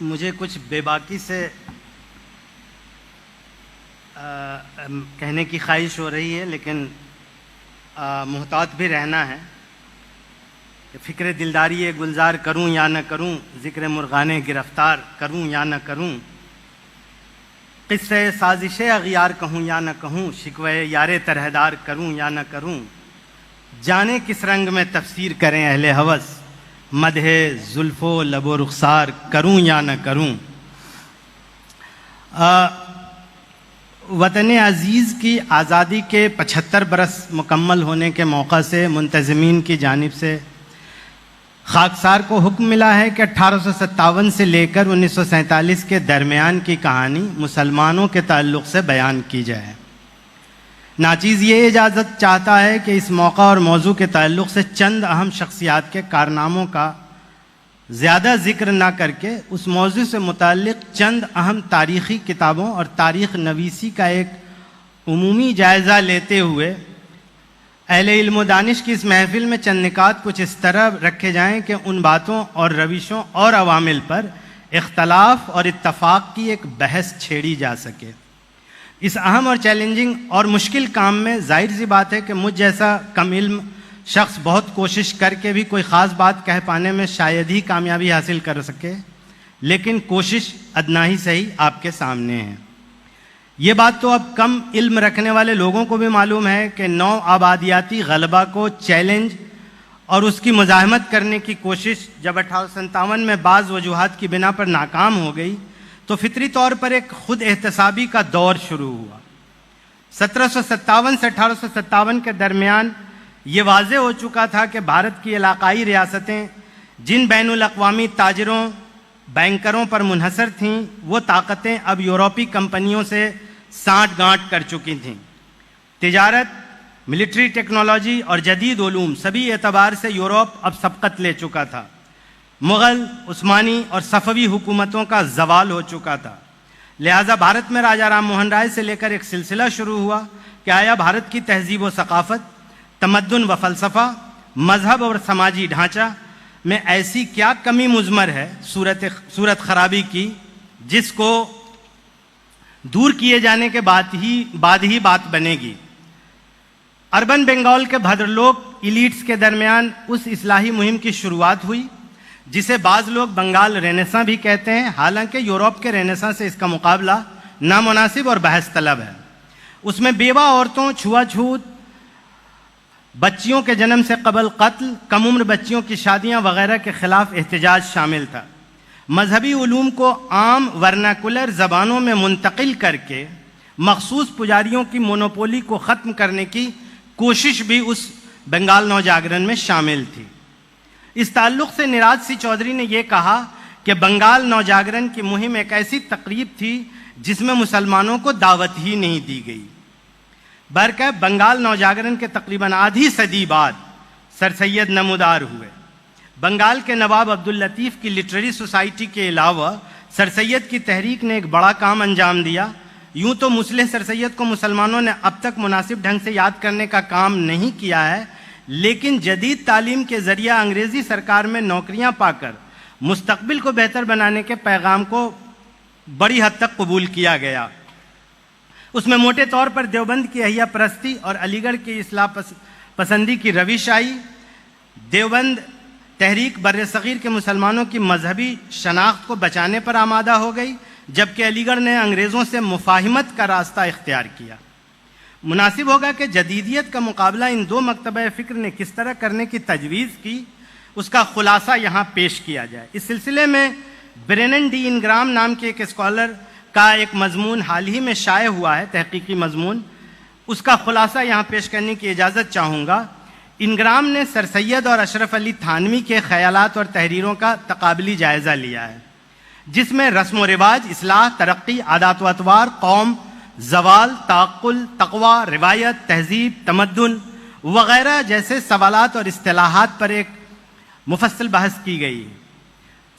مجھے کچھ بے باکی سے کہنے کی خواہش ہو رہی ہے، لیکن محتاط بھی رہنا ہے کہ فکر دلداری گلزار کروں یا نہ کروں، ذکر مرغان گرفتار کروں یا نہ کروں، قصے سازش اغیار کہوں یا نہ کہوں، شکوہ یار ترہدار کروں یا نہ کروں، جانے کس رنگ میں تفسیر کریں اہل ہوس، مدح زلف و لب و رخسار کروں یا نہ کروں۔ وطن عزیز کی آزادی کے 75 برس مکمل ہونے کے موقع سے منتظمین کی جانب سے خاکسار کو حکم ملا ہے کہ 1857 سے لے کر 1947 کے درمیان کی کہانی مسلمانوں کے تعلق سے بیان کی جائے۔ ناچیز یہ اجازت چاہتا ہے کہ اس موقع اور موضوع کے تعلق سے چند اہم شخصیات کے کارناموں کا زیادہ ذکر نہ کر کے اس موضوع سے متعلق چند اہم تاریخی کتابوں اور تاریخ نویسی کا ایک عمومی جائزہ لیتے ہوئے اہل علم و دانش کی اس محفل میں چند نکات کچھ اس طرح رکھے جائیں کہ ان باتوں اور روشوں اور عوامل پر اختلاف اور اتفاق کی ایک بحث چھیڑی جا سکے۔ اس اہم اور چیلنجنگ اور مشکل کام میں ظاہر سی بات ہے کہ مجھ جیسا کم علم شخص بہت کوشش کر کے بھی کوئی خاص بات کہہ پانے میں شاید ہی کامیابی حاصل کر سکے، لیکن کوشش ادنا ہی صحیح آپ کے سامنے ہے۔ یہ بات تو اب کم علم رکھنے والے لوگوں کو بھی معلوم ہے کہ نو آبادیاتی غلبہ کو چیلنج اور اس کی مزاحمت کرنے کی کوشش جب 1857 میں بعض وجوہات کی بنا پر ناکام ہو گئی تو فطری طور پر ایک خود احتسابی کا دور شروع ہوا۔ 1757 سے 1857 کے درمیان یہ واضح ہو چکا تھا کہ بھارت کی علاقائی ریاستیں جن بین الاقوامی تاجروں بینکروں پر منحصر تھیں، وہ طاقتیں اب یورپی کمپنیوں سے سانٹھ گانٹھ کر چکی تھیں۔ تجارت، ملٹری ٹیکنالوجی اور جدید علوم سبھی اعتبار سے یورپ اب سبقت لے چکا تھا۔ مغل، عثمانی اور صفوی حکومتوں کا زوال ہو چکا تھا، لہٰذا بھارت میں راجا رام موہن رائے سے لے کر ایک سلسلہ شروع ہوا کہ آیا بھارت کی تہذیب و ثقافت، تمدن و فلسفہ، مذہب اور سماجی ڈھانچہ میں ایسی کیا کمی مضمر ہے صورت خرابی کی جس کو دور کیے جانے کے بعد ہی بات بنے گی۔ اربن بنگال کے بھدرلوک ایلیٹس کے درمیان اس اصلاحی مہم کی شروعات ہوئی جسے بعض لوگ بنگال رینیساں بھی کہتے ہیں، حالانکہ یورپ کے رینیساں سے اس کا مقابلہ نامناسب اور بحث طلب ہے۔ اس میں بیوہ عورتوں، چھوا چھوت، بچیوں کے جنم سے قبل قتل، کم عمر بچیوں کی شادیاں وغیرہ کے خلاف احتجاج شامل تھا۔ مذہبی علوم کو عام ورناکولر زبانوں میں منتقل کر کے مخصوص پجاریوں کی مونوپولی کو ختم کرنے کی کوشش بھی اس بنگال نوجاگرن میں شامل تھی۔ اس تعلق سے نراج سی چودھری نے یہ کہا کہ بنگال نوجاگرن کی مہم ایک ایسی تقریب تھی جس میں مسلمانوں کو دعوت ہی نہیں دی گئی۔ برکہ بنگال نوجاگرن کے تقریباً آدھی صدی بعد سر سید نمودار ہوئے۔ بنگال کے نواب عبداللطیف کی لٹریری سوسائٹی کے علاوہ سر سید کی تحریک نے ایک بڑا کام انجام دیا۔ یوں تو مصلح سر سید کو مسلمانوں نے اب تک مناسب ڈھنگ سے یاد کرنے کا کام نہیں کیا ہے، لیکن جدید تعلیم کے ذریعہ انگریزی سرکار میں نوکریاں پا کر مستقبل کو بہتر بنانے کے پیغام کو بڑی حد تک قبول کیا گیا۔ اس میں موٹے طور پر دیوبند کی احیا پرستی اور علی گڑھ کی اصلاح پسندی کی روش آئی۔ دیوبند تحریک بر صغیر کے مسلمانوں کی مذہبی شناخت کو بچانے پر آمادہ ہو گئی، جبکہ علی گڑھ نے انگریزوں سے مفاہمت کا راستہ اختیار کیا۔ مناسب ہوگا کہ جدیدیت کا مقابلہ ان دو مکتبہ فکر نے کس طرح کرنے کی تجویز کی، اس کا خلاصہ یہاں پیش کیا جائے۔ اس سلسلے میں برینن ڈی انگرام نام کے ایک اسکالر کا ایک مضمون حال ہی میں شائع ہوا ہے، تحقیقی مضمون، اس کا خلاصہ یہاں پیش کرنے کی اجازت چاہوں گا۔ انگرام نے سر سید اور اشرف علی تھانوی کے خیالات اور تحریروں کا تقابلی جائزہ لیا ہے، جس میں رسم و رواج، اصلاح، ترقی، عادات و اطوار، قوم، زوال، تعقل، تقوی، روایت، تہذیب، تمدن وغیرہ جیسے سوالات اور اصطلاحات پر ایک مفصل بحث کی گئی ہے۔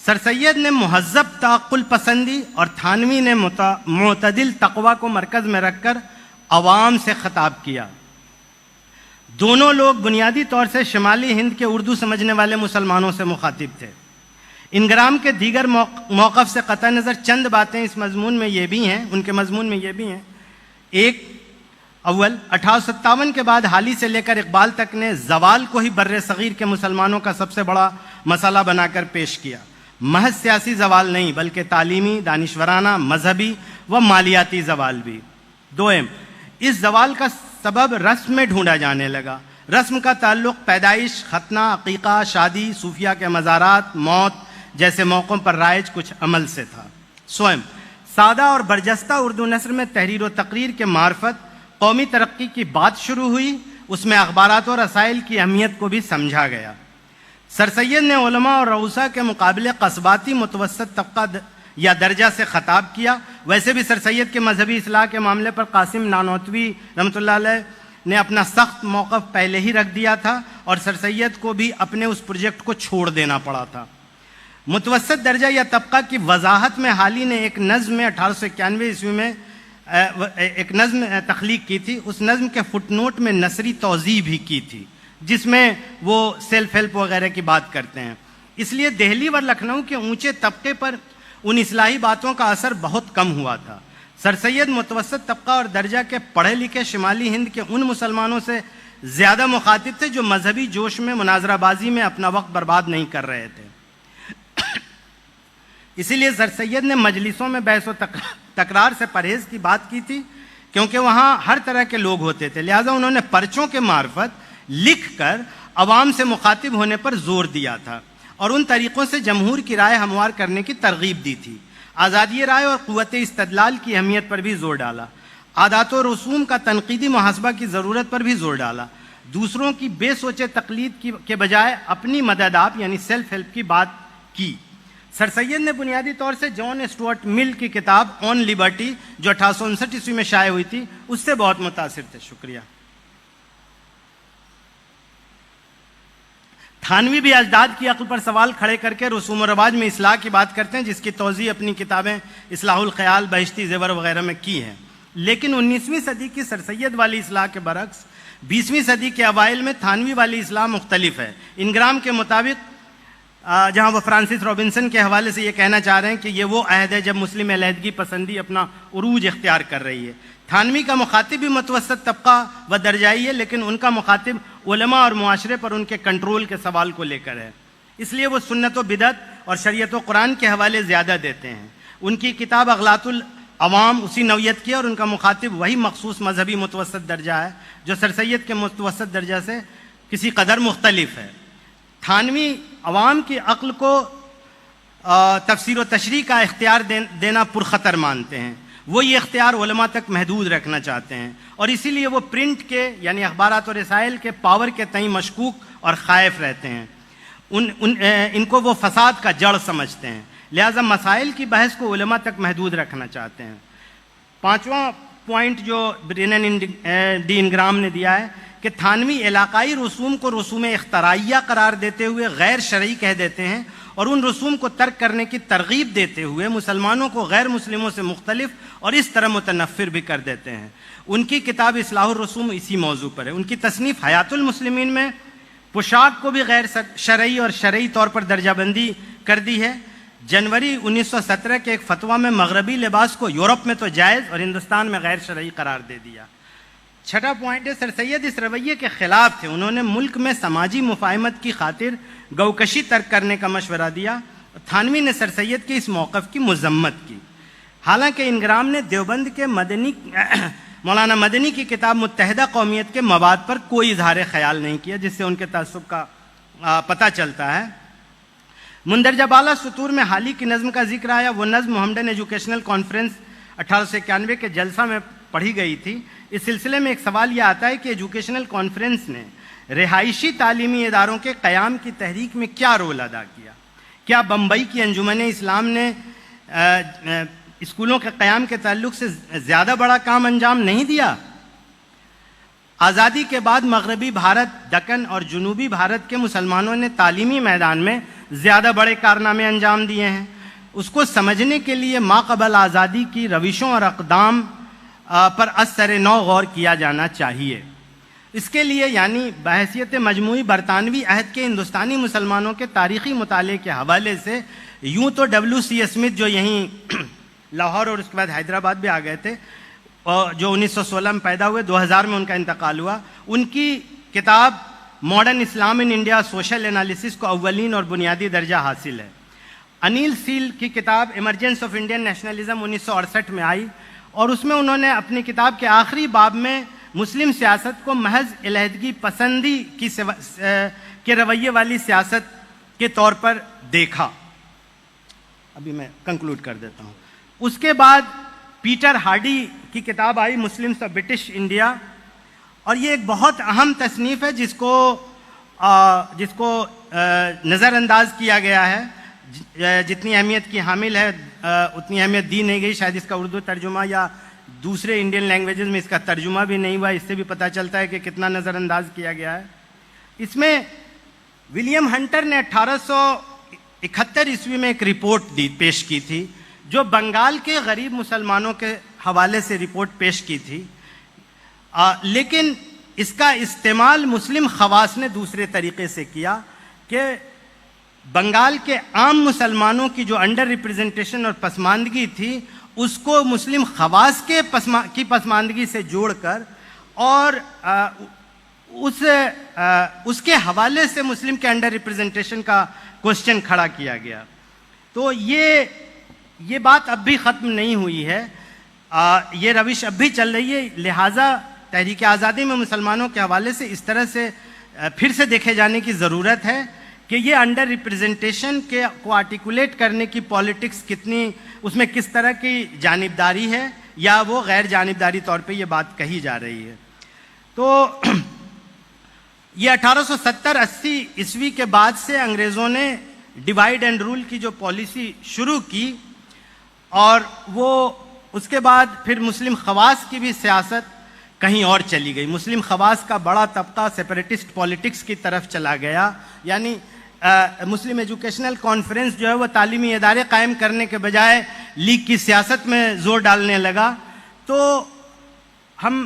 سر سید نے مہذب تعقل پسندی اور تھانوی نے معتدل تقوی کو مرکز میں رکھ کر عوام سے خطاب کیا۔ دونوں لوگ بنیادی طور سے شمالی ہند کے اردو سمجھنے والے مسلمانوں سے مخاطب تھے۔ انگرام کے دیگر موقف سے قطع نظر چند باتیں اس مضمون میں یہ بھی ہیں، ان کے مضمون میں یہ بھی ہیں۔ ایک، اول 1857 کے بعد حالی سے لے کر اقبال تک نے زوال کو ہی بر صغیر کے مسلمانوں کا سب سے بڑا مسئلہ بنا کر پیش کیا۔ محض سیاسی زوال نہیں بلکہ تعلیمی، دانشورانہ، مذہبی و مالیاتی زوال بھی۔ دوم، اس زوال کا سبب رسم میں ڈھونڈا جانے لگا۔ رسم کا تعلق پیدائش، ختنہ، عقیقہ، شادی، صوفیہ کے مزارات، موت جیسے موقعوں پر رائج کچھ عمل سے تھا۔ سوئم، سادہ اور برجستہ اردو نثر میں تحریر و تقریر کے معرفت قومی ترقی کی بات شروع ہوئی، اس میں اخبارات و رسائل کی اہمیت کو بھی سمجھا گیا۔ سر سید نے علماء اور رؤساء کے مقابلے قصباتی متوسط طبقہ یا درجہ سے خطاب کیا۔ ویسے بھی سر سید کے مذہبی اصلاح کے معاملے پر قاسم نانوتوی رحمۃ اللہ علیہ نے اپنا سخت موقف پہلے ہی رکھ دیا تھا اور سر سید کو بھی اپنے اس پروجیکٹ کو چھوڑ دینا پڑا تھا۔ متوسط درجہ یا طبقہ کی وضاحت میں حالی نے ایک نظم میں 1891 عیسوی میں ایک نظم تخلیق کی تھی۔ اس نظم کے فٹ نوٹ میں نثری توضیح بھی کی تھی جس میں وہ سیلف ہیلپ وغیرہ کی بات کرتے ہیں۔ اس لیے دہلی و لکھنؤ کے اونچے طبقے پر ان اصلاحی باتوں کا اثر بہت کم ہوا تھا۔ سر سید متوسط طبقہ اور درجہ کے پڑھے لکھے شمالی ہند کے ان مسلمانوں سے زیادہ مخاطب تھے جو مذہبی جوش میں مناظرہ بازی میں اپنا وقت برباد نہیں کر رہے تھے۔ اسی لیے سر سید نے مجلسوں میں بحث و تکرار سے پرہیز کی بات کی تھی کیونکہ وہاں ہر طرح کے لوگ ہوتے تھے، لہٰذا انہوں نے پرچوں کے معرفت لکھ کر عوام سے مخاطب ہونے پر زور دیا تھا اور ان طریقوں سے جمہور کی رائے ہموار کرنے کی ترغیب دی تھی۔ آزادی رائے اور قوت استدلال کی اہمیت پر بھی زور ڈالا۔ عادات و رسوم کا تنقیدی محاسبہ کی ضرورت پر بھی زور ڈالا۔ دوسروں کی بے سوچے تقلید کے بجائے اپنی مدد آپ یعنی سیلف ہیلپ کی بات کی۔ سر سید نے بنیادی طور سے جان اسٹوارٹ مل کی کتاب آن لبرٹی جو 1859 عیسوی میں شائع ہوئی تھی اس سے بہت متاثر تھے۔ شکریہ۔ تھانوی بھی اجداد کی عقل پر سوال کھڑے کر کے رسوم و رواج میں اصلاح کی بات کرتے ہیں جس کی توضیح اپنی کتابیں اصلاح الخیال، بہشتی زیور وغیرہ میں کی ہے، لیکن 19ویں صدی کی سر سید والی اصلاح کے برعکس 20ویں صدی کے اوائل میں تھانوی والی اصلاح مختلف ہے۔ انگرام کے مطابق جہاں وہ فرانسس رابنسن کے حوالے سے یہ کہنا چاہ رہے ہیں کہ یہ وہ عہد ہے جب مسلم علیحدگی پسندی اپنا عروج اختیار کر رہی ہے۔ تھانوی کا مخاطب بھی متوسط طبقہ و درجائی ہے لیکن ان کا مخاطب علماء اور معاشرے پر ان کے کنٹرول کے سوال کو لے کر ہے، اس لیے وہ سنت و بدعت اور شریعت و قرآن کے حوالے زیادہ دیتے ہیں۔ ان کی کتاب اغلاط العوام اسی نوعیت کی ہے اور ان کا مخاطب وہی مخصوص مذہبی متوسط درجہ ہے جو سر سید کے متوسط درجہ سے کسی قدر مختلف ہے۔ تھانوی عوام کی عقل کو تفسیر و تشریح کا اختیار دینا پرخطر مانتے ہیں، وہ یہ اختیار علماء تک محدود رکھنا چاہتے ہیں اور اسی لیے وہ پرنٹ کے یعنی اخبارات و رسائل کے پاور کے تئیں مشکوک اور خائف رہتے ہیں۔ ان کو وہ فساد کا جڑ سمجھتے ہیں، لہذا مسائل کی بحث کو علماء تک محدود رکھنا چاہتے ہیں۔ پانچواں پوائنٹ جو برینن ڈی انگرام نے دیا ہے کہ تھانوی علاقائی رسوم کو رسوم اختراعیہ قرار دیتے ہوئے غیر شرعی کہہ دیتے ہیں اور ان رسوم کو ترک کرنے کی ترغیب دیتے ہوئے مسلمانوں کو غیر مسلموں سے مختلف اور اس طرح متنفر بھی کر دیتے ہیں۔ ان کی کتاب اصلاح الرسوم اسی موضوع پر ہے۔ ان کی تصنیف حیات المسلمین میں پوشاک کو بھی غیر شرعی اور شرعی طور پر درجہ بندی کر دی ہے۔ جنوری 1917 کے ایک فتویٰ میں مغربی لباس کو یورپ میں تو جائز اور ہندوستان میں غیر شرعی قرار دے دیا۔ چھٹا پوائنٹ ہے سر سید اس رویے کے خلاف تھے، انہوں نے ملک میں سماجی مفاہمت کی خاطر گوکشی ترک کرنے کا مشورہ دیا۔ تھانوی نے سر سید کے اس موقف کی مذمت کی۔ حالانکہ انگرام نے دیوبند کے مولانا مدنی کی کتاب متحدہ قومیت کے مواد پر کوئی اظہار خیال نہیں کیا جس سے ان کے تعصب کا پتہ چلتا ہے۔ مندرجہ بالا سطور میں حالی کی نظم کا ذکر آیا، وہ نظم محمدن ایجوکیشنل کانفرنس 1891 کے جلسہ میں پڑھی گئی تھی۔ اس سلسلے میں ایک سوال یہ آتا ہے کہ ایجوکیشنل کانفرنس نے رہائشی تعلیمی اداروں کے قیام کی تحریک میں کیا رول ادا کیا؟ کیا بمبئی کی انجمن اسلام نے اسکولوں کے قیام کے تعلق سے زیادہ بڑا کام انجام نہیں دیا؟ آزادی کے بعد مغربی بھارت، دکن اور جنوبی بھارت کے مسلمانوں نے تعلیمی میدان میں زیادہ بڑے کارنامے انجام دیے ہیں۔ اس کو سمجھنے کے لیے ماقبل آزادی کی روشوں اور اقدام پر از سر نو غور کیا جانا چاہیے۔ اس کے لیے یعنی بحیثیت مجموعی برطانوی عہد کے ہندوستانی مسلمانوں کے تاریخی مطالعے کے حوالے سے یوں تو WC اسمتھ جو یہیں لاہور اور اس کے بعد حیدرآباد بھی آ گئے تھے، اور جو 1916 میں پیدا ہوئے، 2000 میں ان کا انتقال ہوا، ان کی کتاب modern Islam in India social analysis کو اولین اور بنیادی درجہ حاصل ہے۔ انیل سیل کی کتاب ایمرجنس آف انڈین نیشنلزم 1968 میں آئی، اور اس میں انہوں نے اپنی کتاب کے آخری باب میں مسلم سیاست کو محض علیحدگی پسندی کے رویے والی سیاست کے طور پر دیکھا۔ ابھی میں کنکلوڈ کر دیتا ہوں۔ اس کے بعد پیٹر ہارڈی کی کتاب آئی مسلمز آف برٹش انڈیا، اور یہ ایک بہت اہم تصنیف ہے جس کو نظر انداز کیا گیا ہے۔ جتنی اہمیت کی حامل ہے اتنی اہمیت دی نہیں گئی، شاید اس کا اردو ترجمہ یا دوسرے انڈین لینگویجز میں اس کا ترجمہ بھی نہیں ہوا، اس سے بھی پتہ چلتا ہے کہ کتنا نظر انداز کیا گیا ہے۔ اس میں ولیم ہنٹر نے 1871 عیسوی میں ایک رپورٹ پیش کی تھی، جو بنگال کے غریب مسلمانوں کے حوالے سے رپورٹ پیش کی تھی، لیکن اس کا استعمال مسلم خواص نے دوسرے طریقے سے کیا کہ بنگال کے عام مسلمانوں کی جو انڈر ریپرزنٹیشن اور پسماندگی تھی اس کو مسلم خواص کی پسماندگی سے جوڑ کر اور اس کے حوالے سے مسلم کے انڈر ریپرزنٹیشن کا کوشچن کھڑا کیا گیا۔ تو یہ بات اب بھی ختم نہیں ہوئی ہے، یہ روش اب بھی چل رہی ہے، لہٰذا تحریک آزادی میں مسلمانوں کے حوالے سے اس طرح سے پھر سے دیکھے جانے کی ضرورت ہے کہ یہ انڈر ریپرزنٹیشن کو آرٹیکولیٹ کرنے کی پالیٹکس کتنی، اس میں کس طرح کی جانبداری ہے یا وہ غیر جانبداری طور پہ یہ بات کہی جا رہی ہے۔ تو یہ 1870-80 عیسوی کے بعد سے انگریزوں نے ڈیوائڈ اینڈ رول کی جو پالیسی شروع کی، اور وہ اس کے بعد پھر مسلم خواص کی بھی سیاست کہیں اور چلی گئی۔ مسلم خواص کا بڑا طبقہ سیپریٹسٹ پالیٹکس کی طرف چلا گیا، یعنی مسلم ایجوکیشنل کانفرنس جو ہے وہ تعلیمی ادارے قائم کرنے کے بجائے لیگ کی سیاست میں زور ڈالنے لگا۔ تو ہم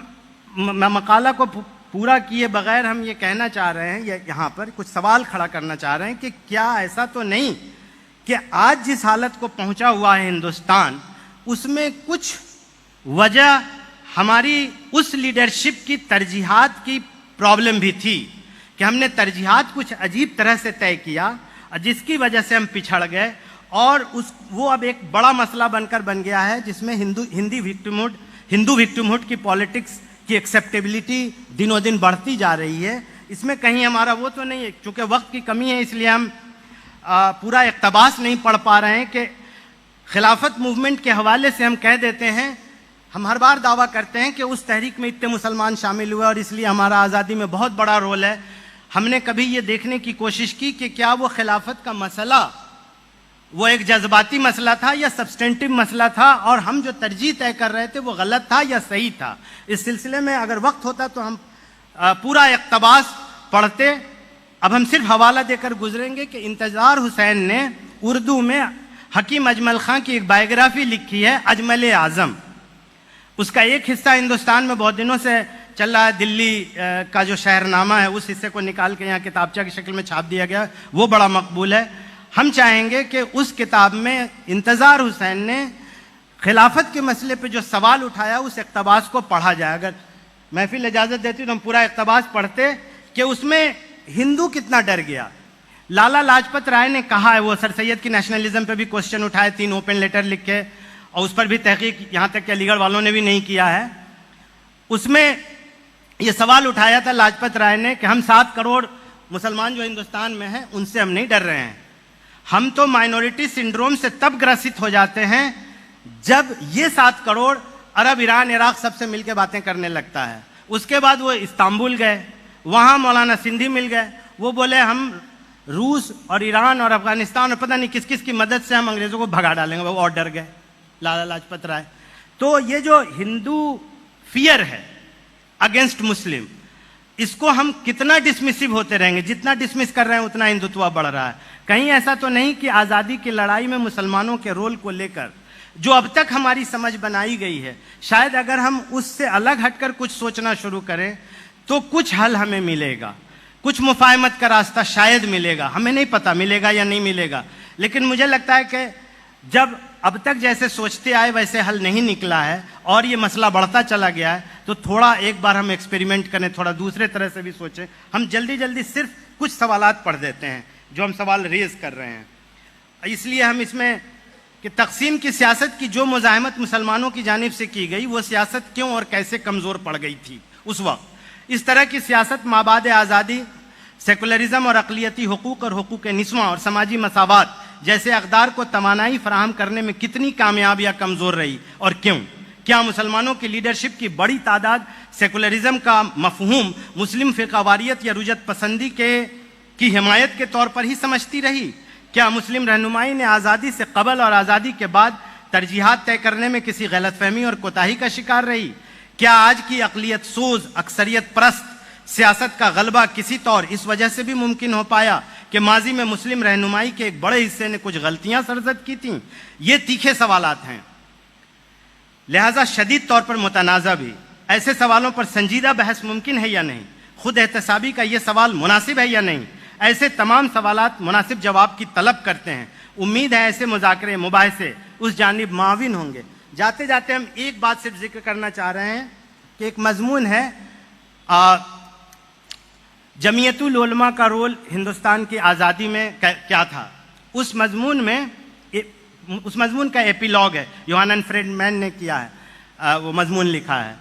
مقالہ کو پورا کیے بغیر ہم یہ کہنا چاہ رہے ہیں، یہاں پر کچھ سوال کھڑا کرنا چاہ رہے ہیں کہ کیا ایسا تو نہیں کہ آج جس حالت کو پہنچا ہوا ہے ہندوستان، اس میں کچھ وجہ ہماری اس لیڈرشپ کی ترجیحات کی پرابلم بھی تھی کہ ہم نے ترجیحات کچھ عجیب طرح سے طے کیا، جس کی وجہ سے ہم پچھڑ گئے، اور وہ اب ایک بڑا مسئلہ بن گیا ہے جس میں ہندو وکٹمہڈ کی پالیٹکس کی ایکسیپٹیبلٹی دنوں دن بڑھتی جا رہی ہے۔ اس میں کہیں ہمارا وہ تو نہیں ہے، چونکہ وقت کی کمی ہے اس لیے ہم پورا اقتباس نہیں پڑھ پا رہے ہیں کہ خلافت موومنٹ کے حوالے سے ہم کہہ دیتے ہیں، ہم ہر بار دعویٰ کرتے ہیں کہ اس تحریک میں اتنے مسلمان شامل ہوئے اور اس لیے ہمارا آزادی میں بہت بڑا رول ہے۔ ہم نے کبھی یہ دیکھنے کی کوشش کی کہ کیا وہ خلافت کا مسئلہ وہ ایک جذباتی مسئلہ تھا یا سبسٹینٹیو مسئلہ تھا، اور ہم جو ترجیح طے کر رہے تھے وہ غلط تھا یا صحیح تھا۔ اس سلسلے میں اگر وقت ہوتا تو ہم پورا اقتباس پڑھتے، اب ہم صرف حوالہ دے کر گزریں گے کہ انتظار حسین نے اردو میں حکیم اجمل خان کی ایک بائیوگرافی لکھی ہے، اجمل اعظم۔ اس کا ایک حصہ ہندوستان میں بہت دنوں سے چل رہا ہے، دلی کا جو شہر نامہ ہے اس حصے کو نکال کے یہاں کتابچہ کی شکل میں چھاپ دیا گیا، وہ بڑا مقبول ہے۔ ہم چاہیں گے کہ اس کتاب میں انتظار حسین نے خلافت کے مسئلے پہ جو سوال اٹھایا اس اقتباس کو پڑھا جائے۔ اگر محفل اجازت دیتی تو ہم پورا اقتباس پڑھتے کہ اس میں ہندو کتنا ڈر گیا۔ لالا لاجپت رائے نے کہا ہے، وہ سر سید کی نیشنلزم پہ بھی کوشچن اٹھائے، 3 اوپن لیٹر لکھے، اور اس پر بھی تحقیق یہاں تک کہ علی گڑھ والوں نے بھی نہیں کیا ہے۔ اس میں یہ سوال اٹھایا تھا لاجپت رائے نے کہ ہم 7 کروڑ مسلمان جو ہندوستان میں ہیں ان سے ہم نہیں ڈر رہے ہیں، ہم تو مائنورٹی سنڈروم سے تب گرست ہو جاتے ہیں جب یہ 7 کروڑ عرب، ایران، عراق سب سے مل کے باتیں کرنے لگتا ہے۔ اس کے بعد وہ استنبول گئے، وہاں مولانا سندھی مل گئے، وہ بولے ہم روس اور ایران اور افغانستان اور پتہ نہیں کس کس کی مدد سے ہم انگریزوں کو بھگا ڈالیں گے، وہ اور ڈر گئے لالا لاجپت رائے۔ تو یہ جو ہندو فیئر ہے اگینسٹ مسلم، اس کو ہم کتنا ڈسمسو ہوتے رہیں گے، جتنا ڈسمس کر رہے ہیں اتنا ہندوتوا بڑھ رہا ہے۔ کہیں ایسا تو نہیں کہ آزادی کی لڑائی میں مسلمانوں کے رول کو لے کر جو اب تک ہماری سمجھ بنائی گئی ہے، شاید اگر ہم اس سے الگ ہٹ کر کچھ سوچنا شروع کریں تو کچھ حل ہمیں ملے گا, کچھ مفاہمت کا راستہ شاید ملے گا, ہمیں نہیں پتا ملے گا یا نہیں ملے گا. لیکن مجھے لگتا ہے کہ جب اب تک جیسے سوچتے آئے ویسے حل نہیں نکلا ہے اور یہ مسئلہ بڑھتا چلا گیا ہے, تو تھوڑا ایک بار ہم ایکسپیریمنٹ کریں, تھوڑا دوسرے طرح سے بھی سوچیں. ہم جلدی جلدی صرف کچھ سوالات پڑھ دیتے ہیں جو ہم سوال ریز کر رہے ہیں. اس لیے ہم اس میں کہ تقسیم کی سیاست کی جو مزاحمت مسلمانوں کی جانب سے کی گئی, وہ سیاست کیوں اور کیسے کمزور پڑ گئی تھی اس وقت. اس طرح کی سیاست مابعد آزادی سیکولرزم اور اقلیتی حقوق اور حقوق نسواں اور سماجی مساوات جیسے اقدار کو توانائی فراہم کرنے میں کتنی کامیاب یا کمزور رہی اور کیوں؟ کیا مسلمانوں کی لیڈرشپ کی بڑی تعداد سیکولرزم کا مفہوم مسلم فرقہ واریت یا رجت پسندی کی حمایت کے طور پر ہی سمجھتی رہی؟ کیا مسلم رہنمائی نے آزادی سے قبل اور آزادی کے بعد ترجیحات طے کرنے میں کسی غلط فہمی اور کوتاہی کا شکار رہی؟ کیا آج کی اقلیت سوز اکثریت پرست سیاست کا غلبہ کسی طور اس وجہ سے بھی ممکن ہو پایا کہ ماضی میں مسلم رہنمائی کے ایک بڑے حصے نے کچھ غلطیاں سرزد کی تھیں؟ یہ تیکھے سوالات ہیں, لہذا شدید طور پر متنازع بھی. ایسے سوالوں پر سنجیدہ بحث ممکن ہے یا نہیں؟ خود احتسابی کا یہ سوال مناسب ہے یا نہیں؟ ایسے تمام سوالات مناسب جواب کی طلب کرتے ہیں. امید ہے ایسے مذاکرے مباحثے اس جانب معاون ہوں گے. جاتے جاتے ہم ایک بات صرف ذکر کرنا چاہ رہے ہیں کہ ایک مضمون ہے جمعیت العلماء کا رول ہندوستان کی آزادی میں کیا تھا. اس مضمون کا ایپیلاگ ہے, یوہانن فریڈمین نے کیا ہے, وہ مضمون لکھا ہے.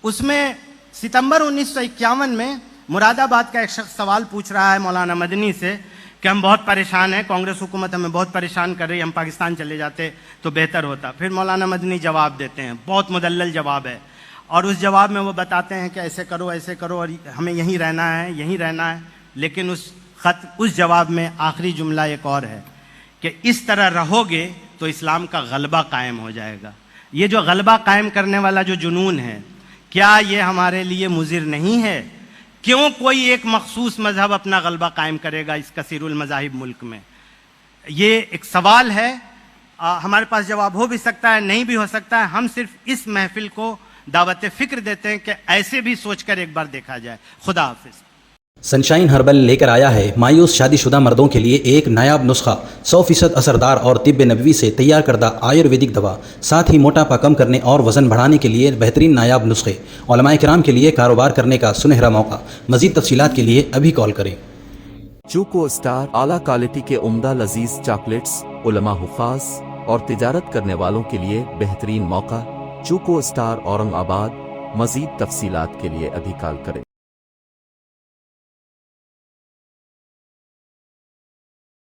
اس میں ستمبر 1951 میں مراد آباد کا ایک شخص سوال پوچھ رہا ہے مولانا مدنی سے کہ ہم بہت پریشان ہیں, کانگریس حکومت ہمیں بہت پریشان کر رہی ہے, ہم پاکستان چلے جاتے تو بہتر ہوتا. پھر مولانا مدنی جواب دیتے ہیں, بہت مدلل جواب ہے, اور اس جواب میں وہ بتاتے ہیں کہ ایسے کرو اور ہمیں یہیں رہنا ہے. لیکن اس جواب میں آخری جملہ ایک اور ہے کہ اس طرح رہو گے تو اسلام کا غلبہ قائم ہو جائے گا. یہ جو غلبہ قائم کرنے والا جو جنون ہے, کیا یہ ہمارے لیے مضر نہیں ہے؟ کیوں کوئی ایک مخصوص مذہب اپنا غلبہ قائم کرے گا اس کثیر المذاہب ملک میں؟ یہ ایک سوال ہے, ہمارے پاس جواب ہو بھی سکتا ہے, نہیں بھی ہو سکتا ہے. ہم صرف اس محفل کو دعوت فکر دیتے ہیں کہ ایسے بھی سوچ کر ایک بار دیکھا جائے. خدا حافظ. سنشائن ہربل لے کر آیا ہے مایوس شادی شدہ مردوں کے لیے ایک نایاب نسخہ, 100% اثردار اور طب نبوی سے تیار کردہ آیورویدک دوا, ساتھ ہی موٹاپا کم کرنے اور وزن بڑھانے کے لیے بہترین نایاب نسخے. علماء کرام کے لیے کاروبار کرنے کا سنہرا موقع. مزید تفصیلات کے لیے ابھی کال کریں. چوکو اسٹار اعلیٰ کوالٹی کے عمدہ لذیذ چاکلیٹس, علماء حفاظ اور تجارت کرنے والوں کے لیے بہترین موقع. چوکو اسٹار اورنگ آباد. مزید تفصیلات کے لیے ابھی کال کریں.